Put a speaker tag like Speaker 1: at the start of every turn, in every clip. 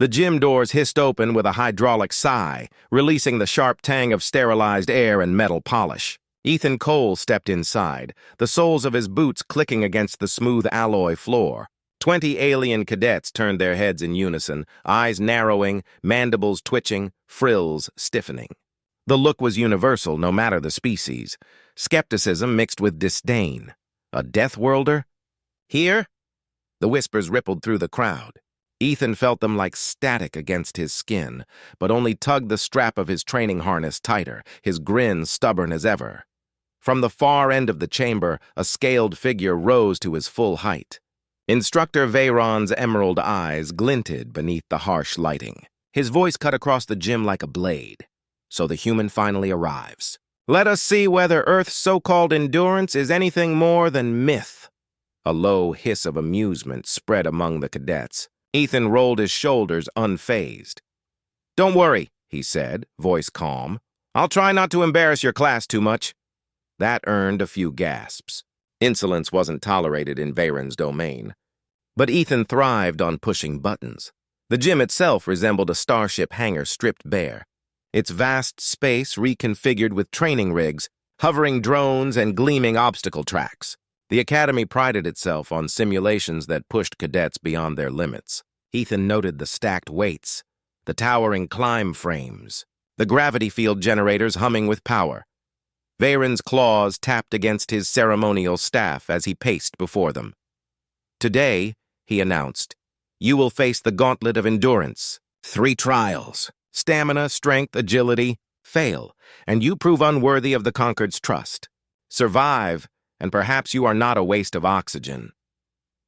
Speaker 1: The gym doors hissed open with a hydraulic sigh, releasing the sharp tang of sterilized air and metal polish. Ethan Cole stepped inside, the soles of his boots clicking against the smooth alloy floor. 20 alien cadets turned their heads in unison, eyes narrowing, mandibles twitching, frills stiffening. The look was universal, no matter the species. Skepticism mixed with disdain. A Deathworlder? Here? The whispers rippled through the crowd. Ethan felt them like static against his skin, but only tugged the strap of his training harness tighter, his grin stubborn as ever. From the far end of the chamber, a scaled figure rose to his full height. Instructor Veyron's emerald eyes glinted beneath the harsh lighting. His voice cut across the gym like a blade. So the human finally arrives. Let us see whether Earth's so-called endurance is anything more than myth. A low hiss of amusement spread among the cadets. Ethan rolled his shoulders unfazed. Don't worry, he said, voice calm. I'll try not to embarrass your class too much. That earned a few gasps. Insolence wasn't tolerated in Veyron's domain. But Ethan thrived on pushing buttons. The gym itself resembled a starship hangar stripped bare. Its vast space reconfigured with training rigs, hovering drones, and gleaming obstacle tracks. The Academy prided itself on simulations that pushed cadets beyond their limits. Ethan noted the stacked weights, the towering climb frames, the gravity field generators humming with power. Veyron's claws tapped against his ceremonial staff as he paced before them. Today, he announced, you will face the gauntlet of endurance. 3 trials. Stamina, strength, agility. Fail, and you prove unworthy of the conquered's trust. Survive, and perhaps you are not a waste of oxygen.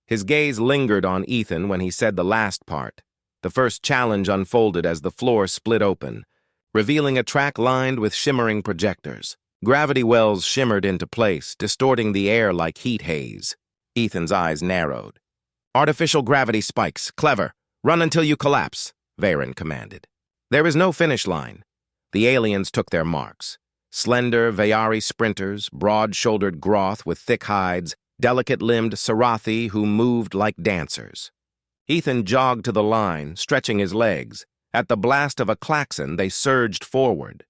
Speaker 1: His gaze lingered on Ethan when he said the last part. The first challenge unfolded as the floor split open, revealing a track lined with shimmering projectors. Gravity wells shimmered into place, distorting the air like heat haze. Ethan's eyes narrowed. Artificial gravity spikes, clever. Run until you collapse, Veyron commanded. There is no finish line. The aliens took their marks. Slender Veyari sprinters, broad-shouldered Groth with thick hides, delicate-limbed Sarathi who moved like dancers. Ethan jogged to the line, stretching his legs. At the blast of a klaxon, they surged forward.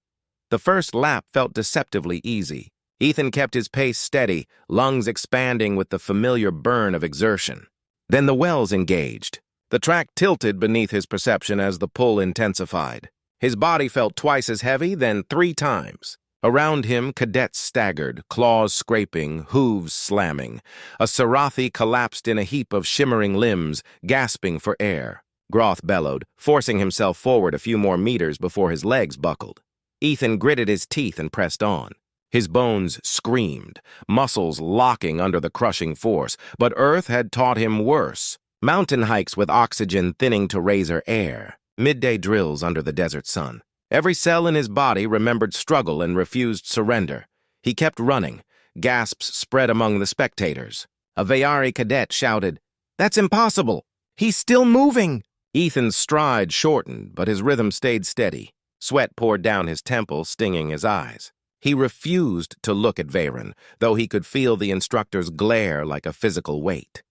Speaker 1: The first lap felt deceptively easy. Ethan kept his pace steady, lungs expanding with the familiar burn of exertion. Then the wells engaged. The track tilted beneath his perception as the pull intensified. His body felt twice as heavy, then 3 times. Around him, cadets staggered, claws scraping, hooves slamming. A Sarathi collapsed in a heap of shimmering limbs, gasping for air. Groth bellowed, forcing himself forward a few more meters before his legs buckled. Ethan gritted his teeth and pressed on. His bones screamed, muscles locking under the crushing force, but Earth had taught him worse. Mountain hikes with oxygen thinning to razor air. Midday drills under the desert sun. Every cell in his body remembered struggle and refused surrender. He kept running. Gasps spread among the spectators. A Veyari cadet shouted, "That's impossible! He's still moving!" Ethan's stride shortened, but his rhythm stayed steady. Sweat poured down his temples, stinging his eyes. He refused to look at Veyron, though he could feel the instructor's glare like a physical weight.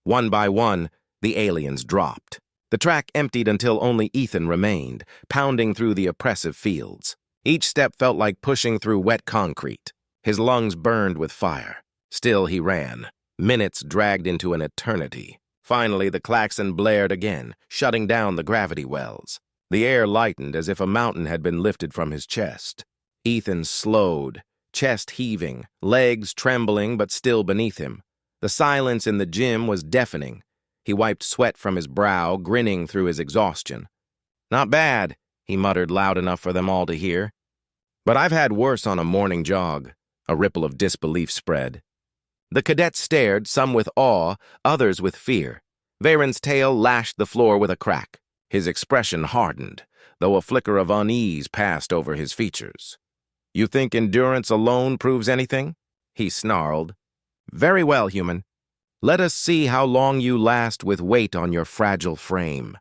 Speaker 1: One by one, the aliens dropped. The track emptied until only Ethan remained, pounding through the oppressive fields. Each step felt like pushing through wet concrete. His lungs burned with fire. Still he ran. Minutes dragged into an eternity. Finally, the klaxon blared again, shutting down the gravity wells. The air lightened as if a mountain had been lifted from his chest. Ethan slowed, chest heaving, legs trembling but still beneath him. The silence in the gym was deafening. He wiped sweat from his brow, grinning through his exhaustion. "Not bad," he muttered loud enough for them all to hear. "But I've had worse on a morning jog." A ripple of disbelief spread. The cadets stared, some with awe, others with fear. Veyron's tail lashed the floor with a crack. His expression hardened, though a flicker of unease passed over his features. "You think endurance alone proves anything?" he snarled. "Very well, human. Let us see how long you last with weight on your fragile frame."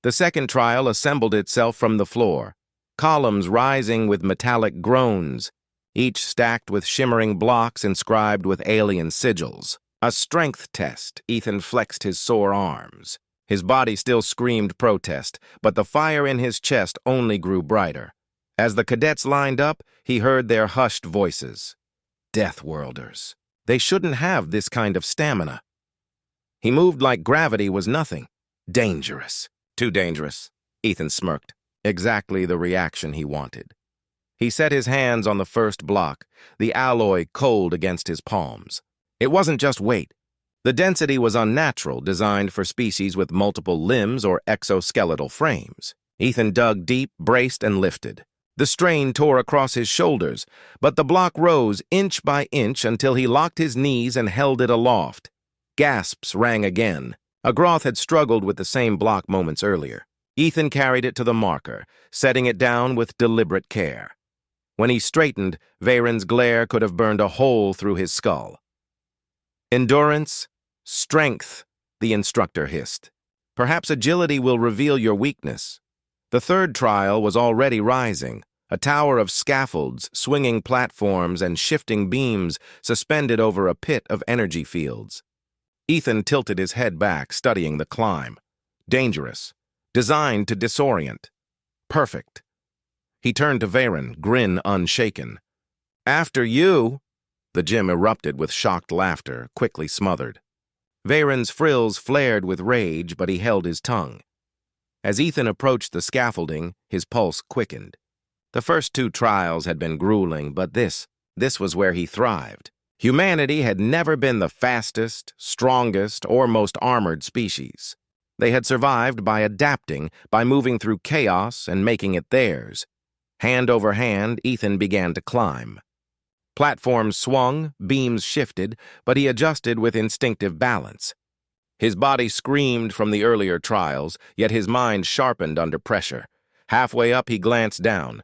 Speaker 1: The second trial assembled itself from the floor, columns rising with metallic groans, each stacked with shimmering blocks inscribed with alien sigils. A strength test. Ethan flexed his sore arms. His body still screamed protest, but the fire in his chest only grew brighter. As the cadets lined up, he heard their hushed voices. Deathworlders. They shouldn't have this kind of stamina. He moved like gravity was nothing. Dangerous. Too dangerous. Ethan smirked. Exactly the reaction he wanted. He set his hands on the first block, the alloy cold against his palms. It wasn't just weight. The density was unnatural, designed for species with multiple limbs or exoskeletal frames. Ethan dug deep, braced, and lifted. The strain tore across his shoulders, but the block rose inch by inch until he locked his knees and held it aloft. Gasps rang again. Agroth had struggled with the same block moments earlier. Ethan carried it to the marker, setting it down with deliberate care. When he straightened, Veyron's glare could have burned a hole through his skull. Endurance, strength, the instructor hissed. Perhaps agility will reveal your weakness. The third trial was already rising, a tower of scaffolds, swinging platforms, and shifting beams suspended over a pit of energy fields. Ethan tilted his head back, studying the climb. Dangerous. Designed to disorient. Perfect. He turned to Veyron, grin unshaken. After you! The gym erupted with shocked laughter, quickly smothered. Veyron's frills flared with rage, but he held his tongue. As Ethan approached the scaffolding, his pulse quickened. The first two trials had been grueling, but this was where he thrived. Humanity had never been the fastest, strongest, or most armored species. They had survived by adapting, by moving through chaos and making it theirs. Hand over hand, Ethan began to climb. Platforms swung, beams shifted, but he adjusted with instinctive balance. His body screamed from the earlier trials, yet his mind sharpened under pressure. Halfway up, he glanced down.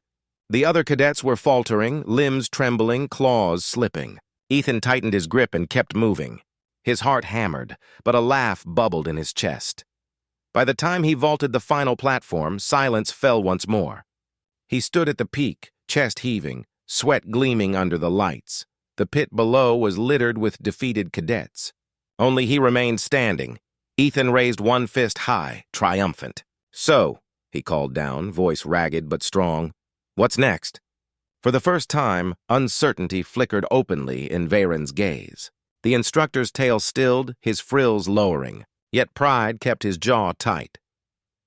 Speaker 1: The other cadets were faltering, limbs trembling, claws slipping. Ethan tightened his grip and kept moving. His heart hammered, but a laugh bubbled in his chest. By the time he vaulted the final platform, silence fell once more. He stood at the peak, chest heaving, sweat gleaming under the lights. The pit below was littered with defeated cadets. Only he remained standing. Ethan raised one fist high, triumphant. So, he called down, voice ragged but strong. What's next? For the first time, uncertainty flickered openly in Veyron's gaze. The instructor's tail stilled, his frills lowering. Yet pride kept his jaw tight.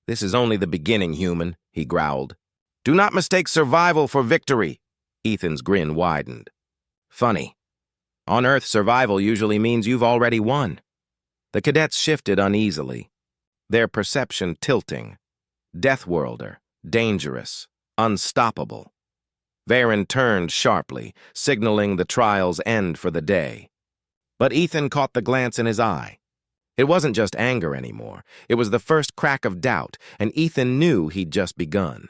Speaker 1: This is only the beginning, human, he growled. Do not mistake survival for victory. Ethan's grin widened. Funny. On Earth, survival usually means you've already won. The cadets shifted uneasily, their perception tilting. Deathworlder, dangerous, unstoppable. Veyron turned sharply, signaling the trial's end for the day. But Ethan caught the glance in his eye. It wasn't just anger anymore. It was the first crack of doubt, and Ethan knew he'd just begun.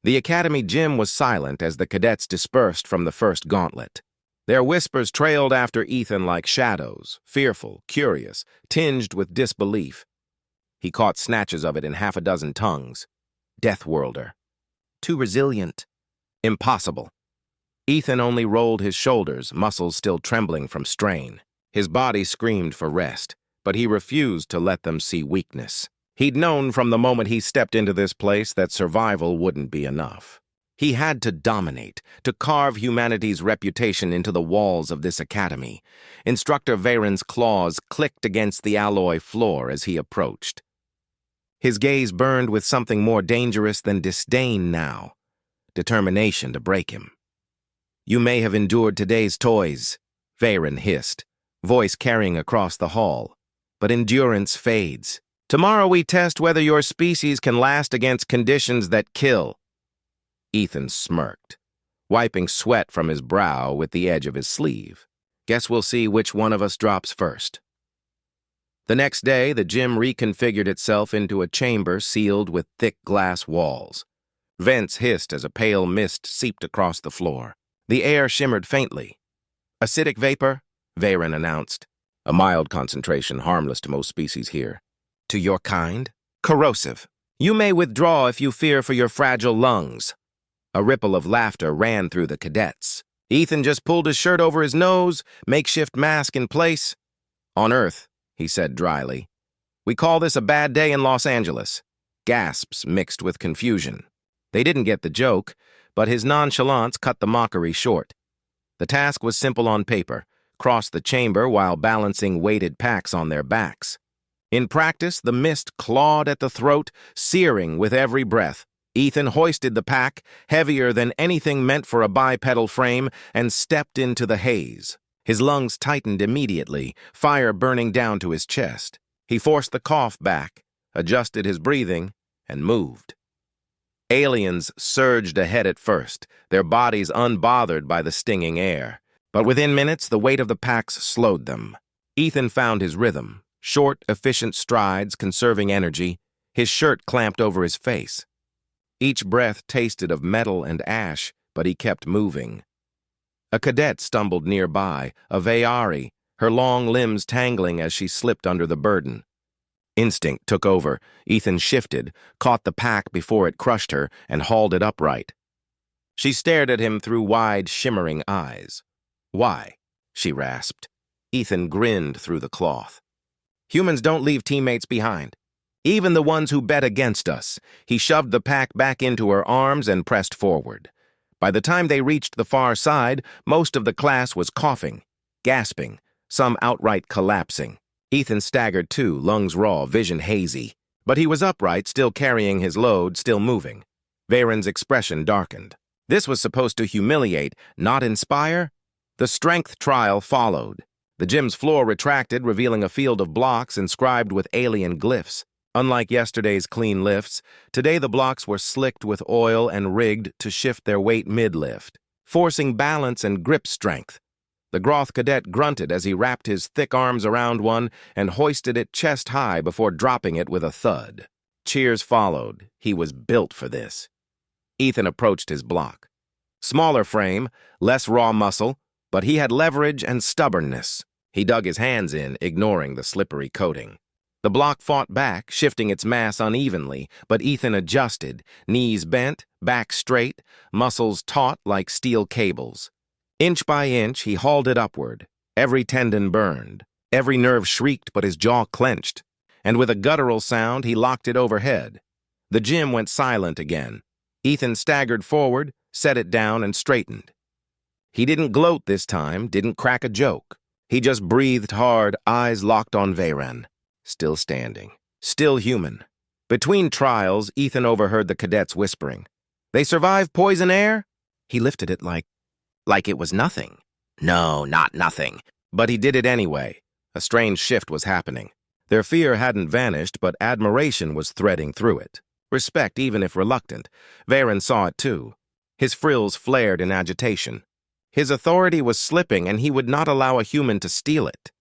Speaker 1: The academy gym was silent as the cadets dispersed from the first gauntlet. Their whispers trailed after Ethan like shadows, fearful, curious, tinged with disbelief. He caught snatches of it in half a dozen tongues. Deathworlder. Too resilient. Impossible. Ethan only rolled his shoulders, muscles still trembling from strain. His body screamed for rest, but he refused to let them see weakness. He'd known from the moment he stepped into this place that survival wouldn't be enough. He had to dominate, to carve humanity's reputation into the walls of this academy. Instructor Veyron's claws clicked against the alloy floor as he approached. His gaze burned with something more dangerous than disdain now. Determination to break him. You may have endured today's toys, Veyron hissed, voice carrying across the hall. But endurance fades. Tomorrow we test whether your species can last against conditions that kill. Ethan smirked, wiping sweat from his brow with the edge of his sleeve. Guess we'll see which one of us drops first. The next day, the gym reconfigured itself into a chamber sealed with thick glass walls. Vents hissed as a pale mist seeped across the floor. The air shimmered faintly. Acidic vapor, Veyron announced. A mild concentration, harmless to most species here. To your kind? Corrosive. You may withdraw if you fear for your fragile lungs. A ripple of laughter ran through the cadets. Ethan just pulled his shirt over his nose, makeshift mask in place. On Earth, he said dryly, "We call this a bad day in Los Angeles." Gasps mixed with confusion. They didn't get the joke, but his nonchalance cut the mockery short. The task was simple on paper: cross the chamber while balancing weighted packs on their backs. In practice, the mist clawed at the throat, searing with every breath. Ethan hoisted the pack, heavier than anything meant for a bipedal frame, and stepped into the haze. His lungs tightened immediately, fire burning down to his chest. He forced the cough back, adjusted his breathing, and moved. Aliens surged ahead at first, their bodies unbothered by the stinging air. But within minutes, the weight of the packs slowed them. Ethan found his rhythm, short, efficient strides, conserving energy, his shirt clamped over his face. Each breath tasted of metal and ash, but he kept moving. A cadet stumbled nearby, a Vayari, her long limbs tangling as she slipped under the burden. Instinct took over. Ethan shifted, caught the pack before it crushed her, and hauled it upright. She stared at him through wide, shimmering eyes. "Why?" she rasped. Ethan grinned through the cloth. "Humans don't leave teammates behind. Even the ones who bet against us." He shoved the pack back into her arms and pressed forward. By the time they reached the far side, most of the class was coughing, gasping, some outright collapsing. Ethan staggered too, lungs raw, vision hazy. But he was upright, still carrying his load, still moving. Varen's expression darkened. This was supposed to humiliate, not inspire? The strength trial followed. The gym's floor retracted, revealing a field of blocks inscribed with alien glyphs. Unlike yesterday's clean lifts, today the blocks were slicked with oil and rigged to shift their weight mid-lift, forcing balance and grip strength. The Groth cadet grunted as he wrapped his thick arms around one and hoisted it chest-high before dropping it with a thud. Cheers followed. He was built for this. Ethan approached his block. Smaller frame, less raw muscle, but he had leverage and stubbornness. He dug his hands in, ignoring the slippery coating. The block fought back, shifting its mass unevenly, but Ethan adjusted, knees bent, back straight, muscles taut like steel cables. Inch by inch, he hauled it upward. Every tendon burned. Every nerve shrieked, but his jaw clenched. And with a guttural sound, he locked it overhead. The gym went silent again. Ethan staggered forward, set it down, and straightened. He didn't gloat this time, didn't crack a joke. He just breathed hard, eyes locked on Varen. Still standing. Still human. Between trials, Ethan overheard the cadets whispering. "They survived poison air?" He lifted it like it was nothing. No, not nothing. But he did it anyway. A strange shift was happening. Their fear hadn't vanished, but admiration was threading through it. Respect, even if reluctant. Varen saw it too. His frills flared in agitation. His authority was slipping, and he would not allow a human to steal it.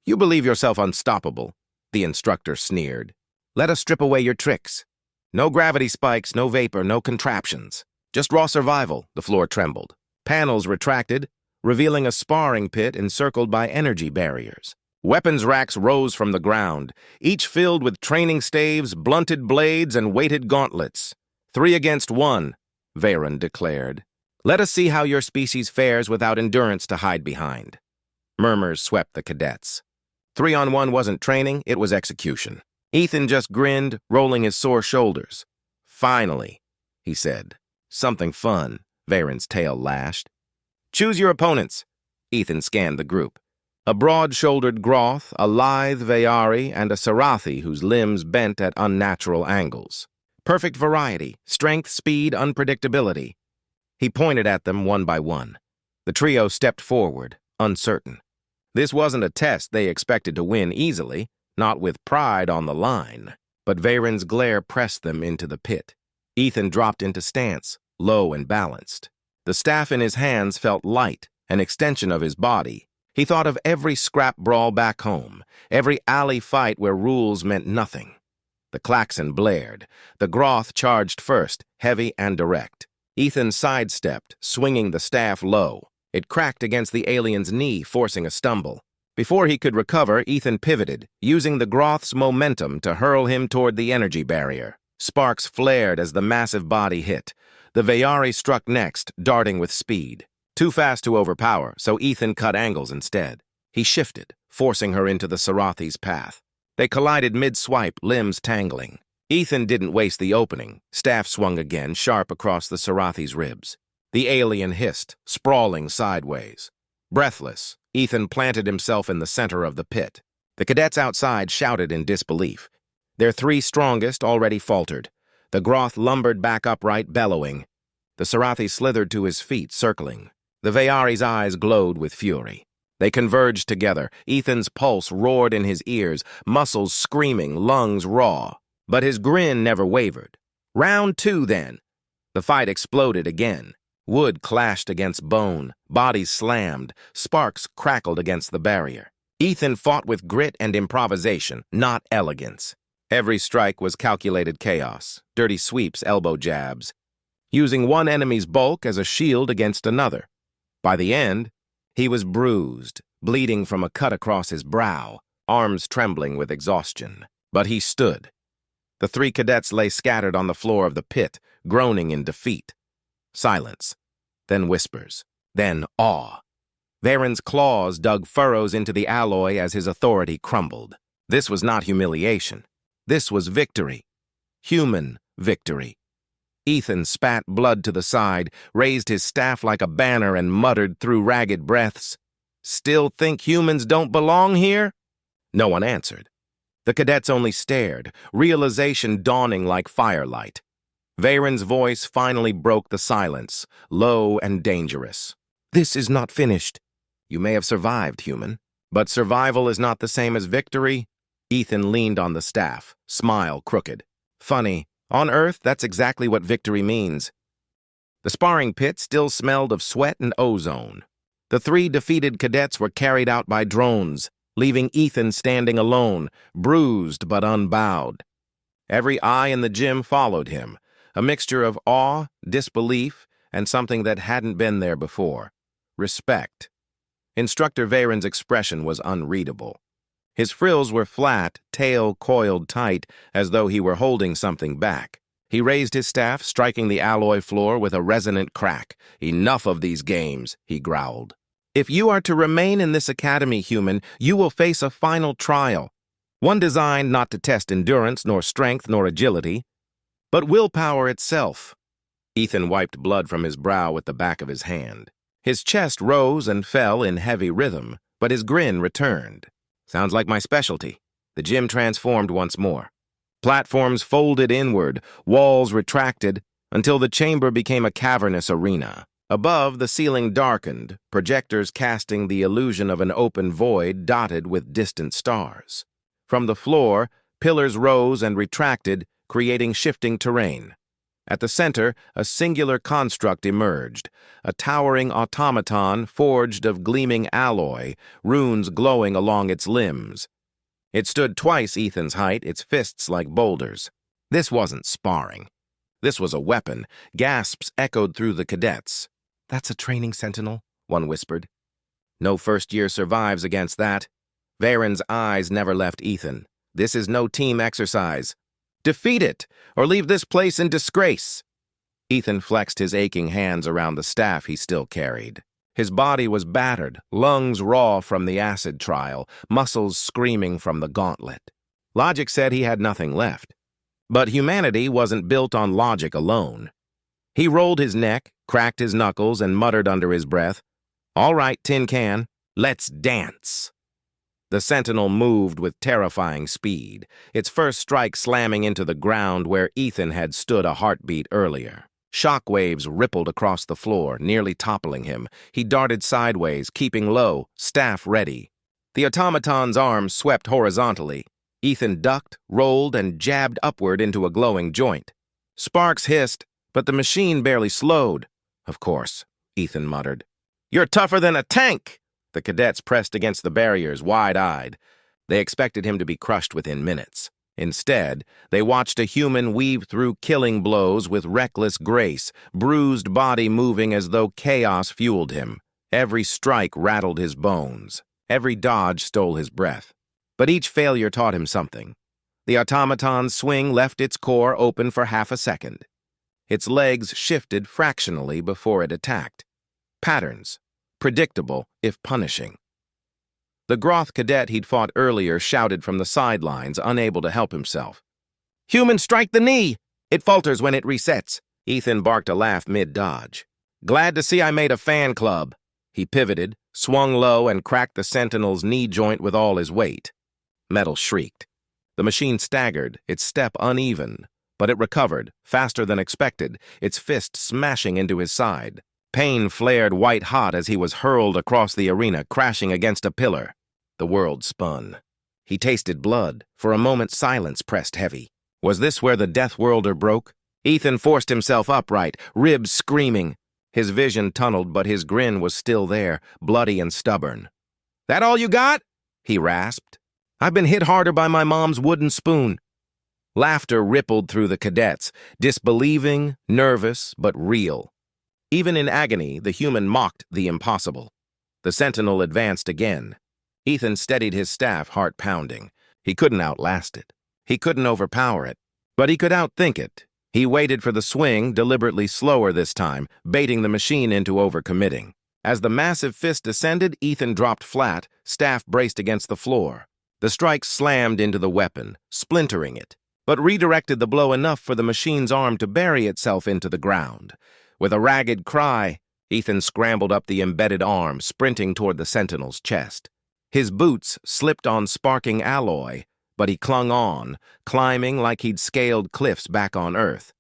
Speaker 1: "You believe yourself unstoppable," the instructor sneered. "Let us strip away your tricks. No gravity spikes, no vapor, no contraptions. Just raw survival." The floor trembled. Panels retracted, revealing a sparring pit encircled by energy barriers. Weapons racks rose from the ground, each filled with training staves, blunted blades, and weighted gauntlets. 3 against 1, Varen declared. "Let us see how your species fares without endurance to hide behind." Murmurs swept the cadets. 3-on-1 wasn't training, it was execution. Ethan just grinned, rolling his sore shoulders. "Finally," he said. "Something fun." Varen's tail lashed. "Choose your opponents." Ethan scanned the group. A broad-shouldered Groth, a lithe Vayari, and a Sarathi whose limbs bent at unnatural angles. Perfect variety, strength, speed, unpredictability. He pointed at them one by one. The trio stepped forward, uncertain. This wasn't a test they expected to win easily, not with pride on the line. But Varen's glare pressed them into the pit. Ethan dropped into stance, low and balanced. The staff in his hands felt light, an extension of his body. He thought of every scrap brawl back home, every alley fight where rules meant nothing. The klaxon blared. The Groth charged first, heavy and direct. Ethan sidestepped, swinging the staff low. It cracked against the alien's knee, forcing a stumble. Before he could recover, Ethan pivoted, using the Groth's momentum to hurl him toward the energy barrier. Sparks flared as the massive body hit. The Vayari struck next, darting with speed. Too fast to overpower, so Ethan cut angles instead. He shifted, forcing her into the Sarathi's path. They collided mid-swipe, limbs tangling. Ethan didn't waste the opening. Staff swung again, sharp across the Sarathi's ribs. The alien hissed, sprawling sideways. Breathless, Ethan planted himself in the center of the pit. The cadets outside shouted in disbelief. Their three strongest already faltered. The Groth lumbered back upright, bellowing. The Sarathi slithered to his feet, circling. The Vayari's eyes glowed with fury. They converged together. Ethan's pulse roared in his ears, muscles screaming, lungs raw. But his grin never wavered. Round two, then. The fight exploded again. Wood clashed against bone, bodies slammed, sparks crackled against the barrier. Ethan fought with grit and improvisation, not elegance. Every strike was calculated chaos, dirty sweeps, elbow jabs, using one enemy's bulk as a shield against another. By the end, he was bruised, bleeding from a cut across his brow, arms trembling with exhaustion. But he stood. The three cadets lay scattered on the floor of the pit, groaning in defeat. Silence, then whispers, then awe. Varen's claws dug furrows into the alloy as his authority crumbled. This was not humiliation. This was victory. Human victory. Ethan spat blood to the side, raised his staff like a banner, and muttered through ragged breaths, "Still think humans don't belong here?" No one answered. The cadets only stared, realization dawning like firelight. Varen's voice finally broke the silence, low and dangerous. "This is not finished. You may have survived, human, but survival is not the same as victory." Ethan leaned on the staff, smile crooked. "Funny. On Earth, that's exactly what victory means." The sparring pit still smelled of sweat and ozone. The three defeated cadets were carried out by drones, leaving Ethan standing alone, bruised but unbowed. Every eye in the gym followed him, a mixture of awe, disbelief, and something that hadn't been there before: respect. Instructor Varen's expression was unreadable. His frills were flat, tail coiled tight, as though he were holding something back. He raised his staff, striking the alloy floor with a resonant crack. "Enough of these games," he growled. "If you are to remain in this academy, human, you will face a final trial. One designed not to test endurance, nor strength, nor agility, but willpower itself." Ethan wiped blood from his brow with the back of his hand. His chest rose and fell in heavy rhythm, but his grin returned. "Sounds like my specialty." The gym transformed once more. Platforms folded inward, walls retracted, until the chamber became a cavernous arena. Above, the ceiling darkened, projectors casting the illusion of an open void dotted with distant stars. From the floor, pillars rose and retracted, creating shifting terrain. At the center, a singular construct emerged, a towering automaton forged of gleaming alloy, runes glowing along its limbs. It stood twice Ethan's height, its fists like boulders. This wasn't sparring. This was a weapon. Gasps echoed through the cadets. "That's a training sentinel," one whispered. "No first-year survives against that." Varen's eyes never left Ethan. "This is no team exercise. Defeat it, or leave this place in disgrace." Ethan flexed his aching hands around the staff he still carried. His body was battered, lungs raw from the acid trial, muscles screaming from the gauntlet. Logic said he had nothing left. But humanity wasn't built on logic alone. He rolled his neck, cracked his knuckles, and muttered under his breath, "All right, tin can, let's dance." The sentinel moved with terrifying speed, its first strike slamming into the ground where Ethan had stood a heartbeat earlier. Shockwaves rippled across the floor, nearly toppling him. He darted sideways, keeping low, staff ready. The automaton's arms swept horizontally. Ethan ducked, rolled, and jabbed upward into a glowing joint. Sparks hissed, but the machine barely slowed. "Of course," Ethan muttered. "You're tougher than a tank!" The cadets pressed against the barriers, wide-eyed. They expected him to be crushed within minutes. Instead, they watched a human weave through killing blows with reckless grace, bruised body moving as though chaos fueled him. Every strike rattled his bones. Every dodge stole his breath. But each failure taught him something. The automaton's swing left its core open for half a second. Its legs shifted fractionally before it attacked. Patterns. Predictable, if punishing. The Groth cadet he'd fought earlier shouted from the sidelines, unable to help himself. "Human, strike the knee! It falters when it resets." Ethan barked a laugh mid-dodge. "Glad to see I made a fan club." He pivoted, swung low, and cracked the sentinel's knee joint with all his weight. Metal shrieked. The machine staggered, its step uneven, but it recovered, faster than expected, its fist smashing into his side. Pain flared white-hot as he was hurled across the arena, crashing against a pillar. The world spun. He tasted blood. For a moment, silence pressed heavy. Was this where the Deathworlder broke? Ethan forced himself upright, ribs screaming. His vision tunneled, but his grin was still there, bloody and stubborn. "That all you got?" he rasped. "I've been hit harder by my mom's wooden spoon." Laughter rippled through the cadets, disbelieving, nervous, but real. Even in agony, the human mocked the impossible. The sentinel advanced again. Ethan steadied his staff, heart pounding. He couldn't outlast it. He couldn't overpower it. But he could outthink it. He waited for the swing, deliberately slower this time, baiting the machine into overcommitting. As the massive fist descended, Ethan dropped flat, staff braced against the floor. The strike slammed into the weapon, splintering it, but redirected the blow enough for the machine's arm to bury itself into the ground. With a ragged cry, Ethan scrambled up the embedded arm, sprinting toward the sentinel's chest. His boots slipped on sparking alloy, but he clung on, climbing like he'd scaled cliffs back on Earth.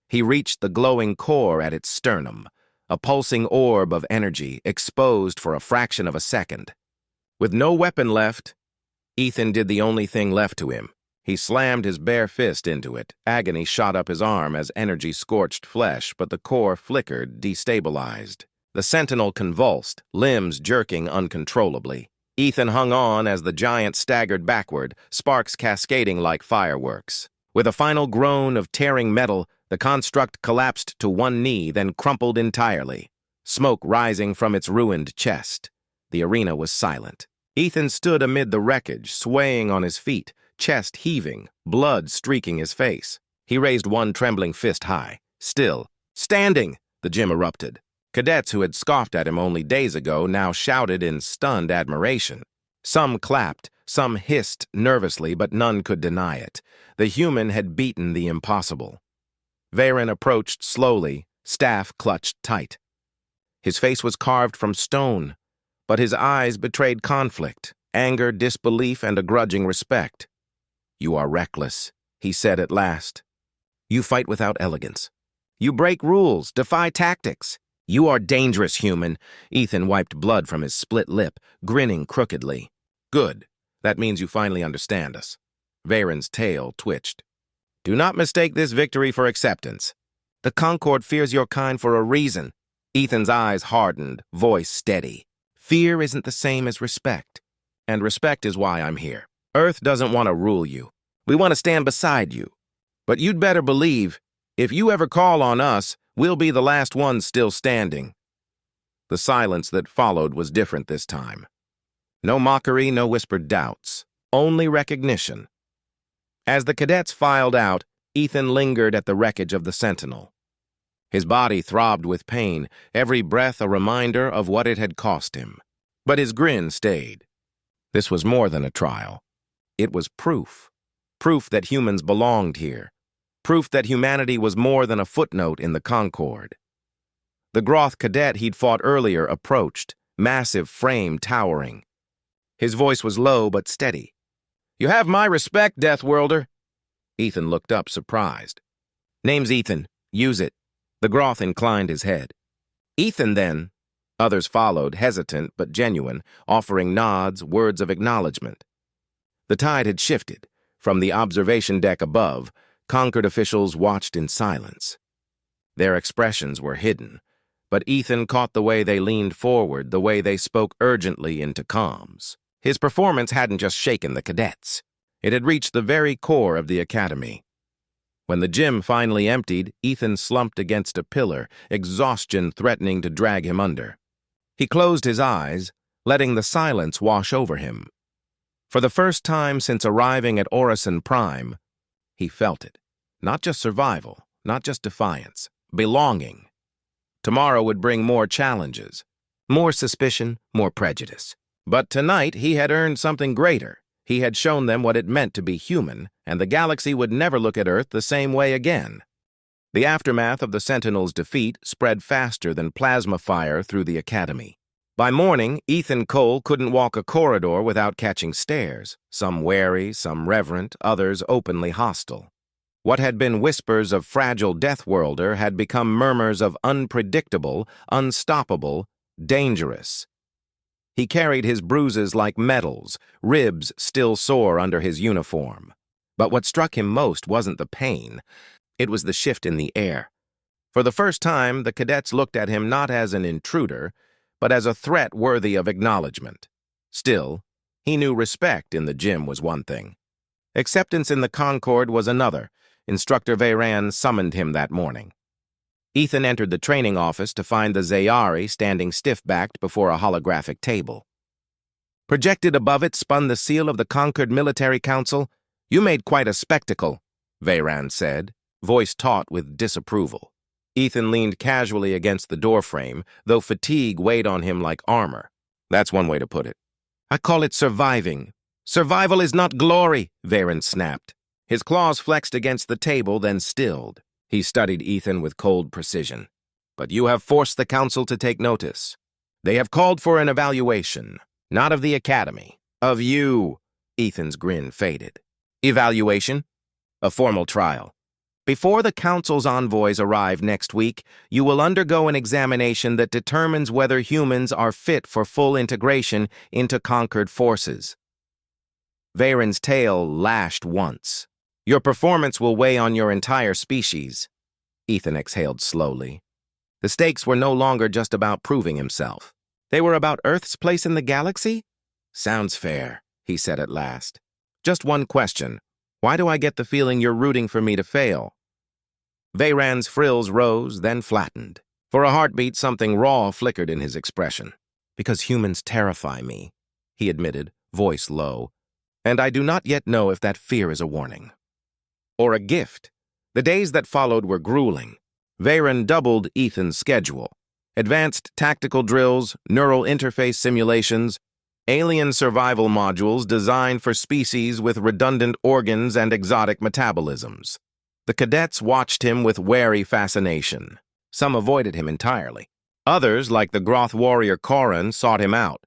Speaker 1: He reached the glowing core at its sternum, a pulsing orb of energy exposed for a fraction of a second. With no weapon left, Ethan did the only thing left to him. He slammed his bare fist into it. Agony shot up his arm as energy scorched flesh, but the core flickered, destabilized. The sentinel convulsed, limbs jerking uncontrollably. Ethan hung on as the giant staggered backward, sparks cascading like fireworks. With a final groan of tearing metal, the construct collapsed to one knee, then crumpled entirely, smoke rising from its ruined chest. The arena was silent. Ethan stood amid the wreckage, swaying on his feet, chest heaving, blood streaking his face. He raised one trembling fist high. "Still. Standing!" the gym erupted. Cadets who had scoffed at him only days ago now shouted in stunned admiration. Some clapped, some hissed nervously, but none could deny it. The human had beaten the impossible. Varen approached slowly, staff clutched tight. His face was carved from stone, but his eyes betrayed conflict, anger, disbelief, and a grudging respect. "You are reckless," he said at last. "You fight without elegance. You break rules, defy tactics. You are dangerous, human." Ethan wiped blood from his split lip, grinning crookedly. "Good. That means you finally understand us." Varen's tail twitched. "Do not mistake this victory for acceptance. The Concord fears your kind for a reason." Ethan's eyes hardened, voice steady. "Fear isn't the same as respect. And respect is why I'm here. Earth doesn't want to rule you. We want to stand beside you. But you'd better believe, if you ever call on us, we'll be the last ones still standing." The silence that followed was different this time. No mockery, no whispered doubts. Only recognition. As the cadets filed out, Ethan lingered at the wreckage of the Sentinel. His body throbbed with pain, every breath a reminder of what it had cost him. But his grin stayed. This was more than a trial. It was proof. Proof that humans belonged here. Proof that humanity was more than a footnote in the Concord. The Groth cadet he'd fought earlier approached, massive frame towering. His voice was low but steady. "You have my respect, Deathworlder." Ethan looked up, surprised. "Name's Ethan. Use it." The Groth inclined his head. "Ethan, then." Others followed, hesitant but genuine, offering nods, words of acknowledgement. The tide had shifted. From the observation deck above, Concord officials watched in silence. Their expressions were hidden, but Ethan caught the way they leaned forward, the way they spoke urgently into comms. His performance hadn't just shaken the cadets. It had reached the very core of the academy. When the gym finally emptied, Ethan slumped against a pillar, exhaustion threatening to drag him under. He closed his eyes, letting the silence wash over him. For the first time since arriving at Orison Prime, he felt it. Not just survival, not just defiance, belonging. Tomorrow would bring more challenges, more suspicion, more prejudice. But tonight he had earned something greater. He had shown them what it meant to be human, and the galaxy would never look at Earth the same way again. The aftermath of the Sentinel's defeat spread faster than plasma fire through the Academy. By morning, Ethan Cole couldn't walk a corridor without catching stares, some wary, some reverent, others openly hostile. What had been whispers of fragile Deathworlder had become murmurs of unpredictable, unstoppable, dangerous. He carried his bruises like medals, ribs still sore under his uniform. But what struck him most wasn't the pain. It was the shift in the air. For the first time, the cadets looked at him not as an intruder, but as a threat worthy of acknowledgement. Still, he knew respect in the gym was one thing. Acceptance in the Concord was another. Instructor Veyran summoned him that morning. Ethan entered the training office to find the Zayari standing stiff-backed before a holographic table. Projected above it spun the seal of the Concord Military Council. "You made quite a spectacle," Veyran said, voice taut with disapproval. Ethan leaned casually against the doorframe, though fatigue weighed on him like armor. "That's one way to put it." "I call it surviving." "Survival is not glory," Veyran snapped. His claws flexed against the table, then stilled. He studied Ethan with cold precision. "But you have forced the council to take notice. They have called for an evaluation, not of the Academy, of you." Ethan's grin faded. "Evaluation? A formal trial. Before the council's envoys arrive next week, you will undergo an examination that determines whether humans are fit for full integration into conquered forces." Veyran's tail lashed once. "Your performance will weigh on your entire species." Ethan exhaled slowly. The stakes were no longer just about proving himself. They were about Earth's place in the galaxy? "Sounds fair," he said at last. "Just one question. Why do I get the feeling you're rooting for me to fail?" Veyran's frills rose, then flattened. For a heartbeat, something raw flickered in his expression. "Because humans terrify me," he admitted, voice low. "And I do not yet know if that fear is a warning or a gift." The days that followed were grueling. Veyran doubled Ethan's schedule. Advanced tactical drills, neural interface simulations, alien survival modules designed for species with redundant organs and exotic metabolisms. The cadets watched him with wary fascination. Some avoided him entirely. Others, like the Groth warrior Corin, sought him out,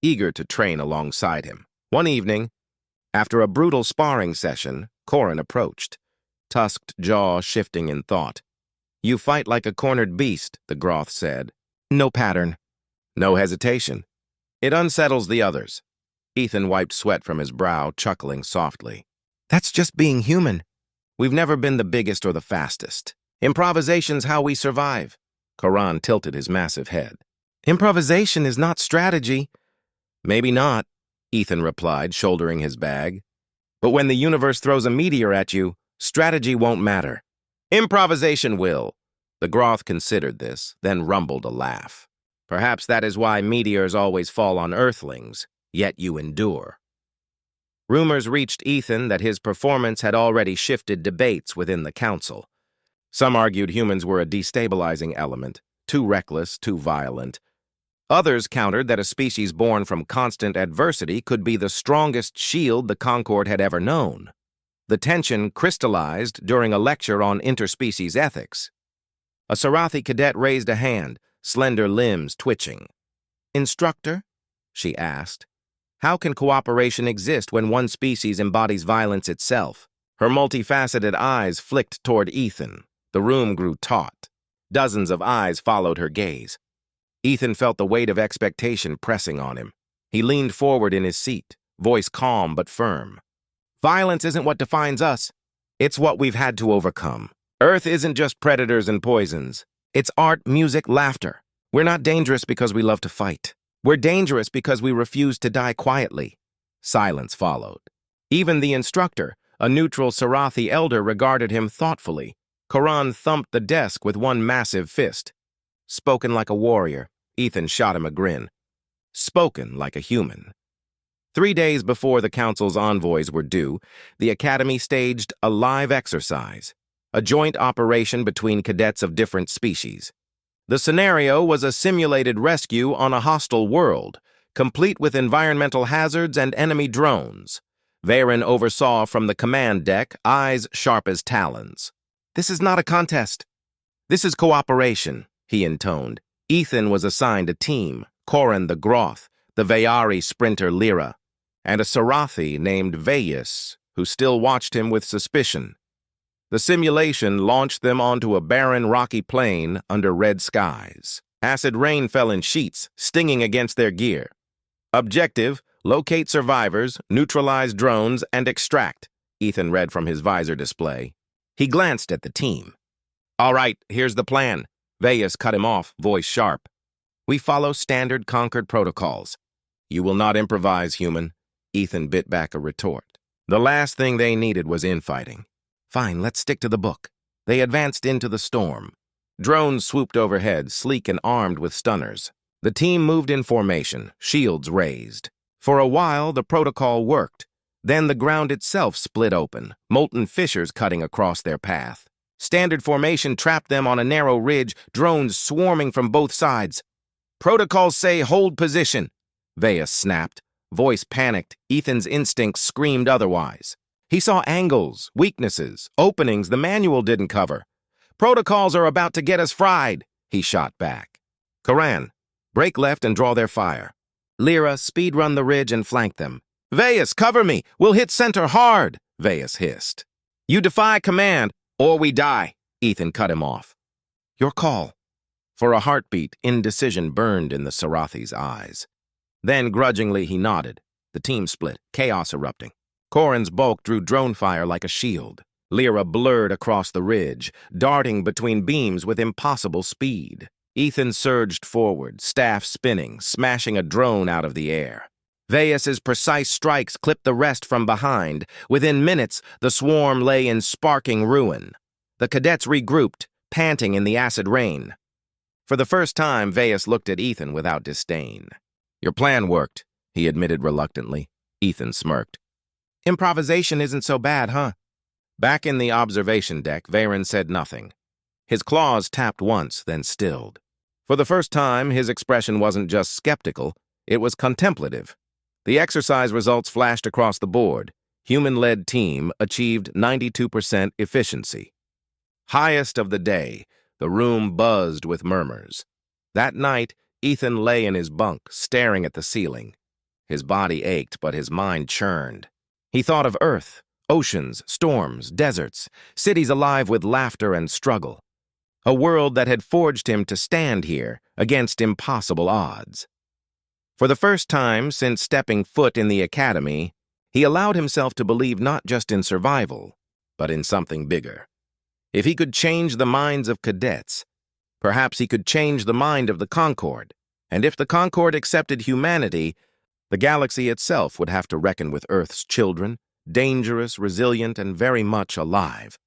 Speaker 1: eager to train alongside him. One evening, after a brutal sparring session, Corin approached, tusked jaw shifting in thought. "You fight like a cornered beast," the Groth said. "No pattern." "No hesitation. It unsettles the others." Ethan wiped sweat from his brow, chuckling softly. "That's just being human. We've never been the biggest or the fastest. Improvisation's how we survive." Corin tilted his massive head. "Improvisation is not strategy." "Maybe not," Ethan replied, shouldering his bag. "But when the universe throws a meteor at you, strategy won't matter. Improvisation will." The Groth considered this, then rumbled a laugh. "Perhaps that is why meteors always fall on Earthlings, yet you endure." Rumors reached Ethan that his performance had already shifted debates within the council. Some argued humans were a destabilizing element, too reckless, too violent. Others countered that a species born from constant adversity could be the strongest shield the Concord had ever known. The tension crystallized during a lecture on interspecies ethics. A Sarathi cadet raised a hand, slender limbs twitching. "Instructor?" she asked. "How can cooperation exist when one species embodies violence itself?" Her multifaceted eyes flicked toward Ethan. The room grew taut. Dozens of eyes followed her gaze. Ethan felt the weight of expectation pressing on him. He leaned forward in his seat, voice calm but firm. "Violence isn't what defines us. It's what we've had to overcome. Earth isn't just predators and poisons. It's art, music, laughter. We're not dangerous because we love to fight. We're dangerous because we refuse to die quietly." Silence followed. Even the instructor, a neutral Sarathi elder, regarded him thoughtfully. Corin thumped the desk with one massive fist. "Spoken like a warrior." Ethan shot him a grin. "Spoken like a human." 3 days before the council's envoys were due, the Academy staged a live exercise, a joint operation between cadets of different species. The scenario was a simulated rescue on a hostile world, complete with environmental hazards and enemy drones. Varen oversaw from the command deck, eyes sharp as talons. "This is not a contest. This is cooperation," he intoned. Ethan was assigned a team, Corin the Groth, the Vayari sprinter Lyra, and a Sarathi named Vayus, who still watched him with suspicion. The simulation launched them onto a barren, rocky plain under red skies. Acid rain fell in sheets, stinging against their gear. Objective: locate survivors, neutralize drones, and extract, Ethan read from his visor display. He glanced at the team. "All right, here's the plan." Vayus cut him off, voice sharp. "We follow standard Concord protocols." "You will not improvise, human," Ethan bit back a retort. The last thing they needed was infighting. "Fine, let's stick to the book." They advanced into the storm. Drones swooped overhead, sleek and armed with stunners. The team moved in formation, shields raised. For a while, the protocol worked. Then the ground itself split open, molten fissures cutting across their path. Standard formation trapped them on a narrow ridge, drones swarming from both sides. "Protocols say hold position," Vayus snapped. Voice panicked. Ethan's instincts screamed otherwise. He saw angles, weaknesses, openings the manual didn't cover. "Protocols are about to get us fried," he shot back. "Coran, break left and draw their fire." Lyra, speed run the ridge and flank them. "Vayus, cover me! We'll hit center hard!" Vayus hissed. "You defy command, or we die," Ethan cut him off. "Your call." For a heartbeat, indecision burned in the Sarathi's eyes. Then, grudgingly, he nodded. The team split, chaos erupting. Corin's bulk drew drone fire like a shield. Lyra blurred across the ridge, darting between beams with impossible speed. Ethan surged forward, staff spinning, smashing a drone out of the air. Vayus's precise strikes clipped the rest from behind. Within minutes, the swarm lay in sparking ruin. The cadets regrouped, panting in the acid rain. For the first time, Vayus looked at Ethan without disdain. "Your plan worked," he admitted reluctantly. Ethan smirked. "Improvisation isn't so bad, huh?" Back in the observation deck, Varen said nothing. His claws tapped once, then stilled. For the first time, his expression wasn't just skeptical, it was contemplative. The exercise results flashed across the board. Human-led team achieved 92% efficiency. Highest of the day, the room buzzed with murmurs. That night, Ethan lay in his bunk, staring at the ceiling. His body ached, but his mind churned. He thought of Earth, oceans, storms, deserts, cities alive with laughter and struggle. A world that had forged him to stand here against impossible odds. For the first time since stepping foot in the academy, he allowed himself to believe not just in survival, but in something bigger. If he could change the minds of cadets, perhaps he could change the mind of the Concord. And if the Concord accepted humanity, the galaxy itself would have to reckon with Earth's children, dangerous, resilient, and very much alive.